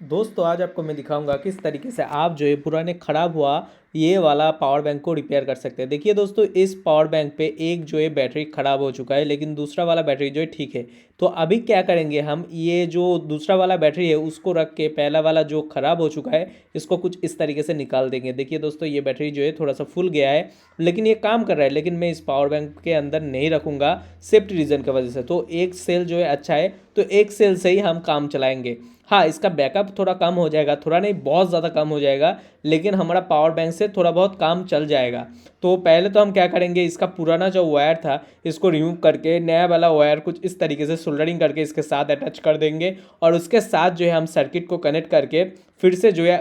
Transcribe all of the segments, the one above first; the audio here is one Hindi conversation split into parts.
दोस्तों आज आपको मैं दिखाऊंगा किस तरीके से आप जो है पुराने ख़राब हुआ ये वाला पावर बैंक को रिपेयर कर सकते हैं। देखिए दोस्तों, इस पावर बैंक पे एक जो है बैटरी ख़राब हो चुका है, लेकिन दूसरा वाला बैटरी जो है ठीक है। तो अभी क्या करेंगे, हम ये जो दूसरा वाला बैटरी है उसको रख के पहला वाला जो ख़राब हो चुका है इसको कुछ इस तरीके से निकाल देंगे। देखिए दोस्तों, ये बैटरी जो है थोड़ा सा फुल गया है, लेकिन ये काम कर रहा है। लेकिन मैं इस पावर बैंक के अंदर नहीं रखूँगा सेफ्टी रीज़न की वजह से। तो एक सेल जो है अच्छा है, तो एक सेल से ही हम काम चलाएंगे। हाँ, इसका बैकअप थोड़ा कम हो जाएगा, थोड़ा नहीं बहुत ज़्यादा कम हो जाएगा, लेकिन हमारा पावर बैंक से थोड़ा बहुत काम चल जाएगा। तो पहले तो हम क्या करेंगे, इसका पुराना जो वायर था इसको रिमूव करके नया वाला वायर कुछ इस तरीके से सोल्डरिंग करके इसके साथ अटैच कर देंगे, और उसके साथ जो है हम सर्किट को कनेक्ट करके फिर से जो है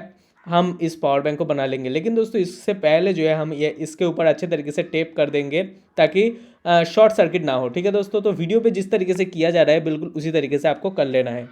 हम इस पावर बैंक को बना लेंगे। लेकिन दोस्तों, इससे पहले जो है हम ये इसके ऊपर अच्छे तरीके से टेप कर देंगे ताकि शॉर्ट सर्किट ना हो। ठीक है दोस्तों, तो वीडियो पे जिस तरीके से किया जा रहा है बिल्कुल उसी तरीके से आपको कर लेना है।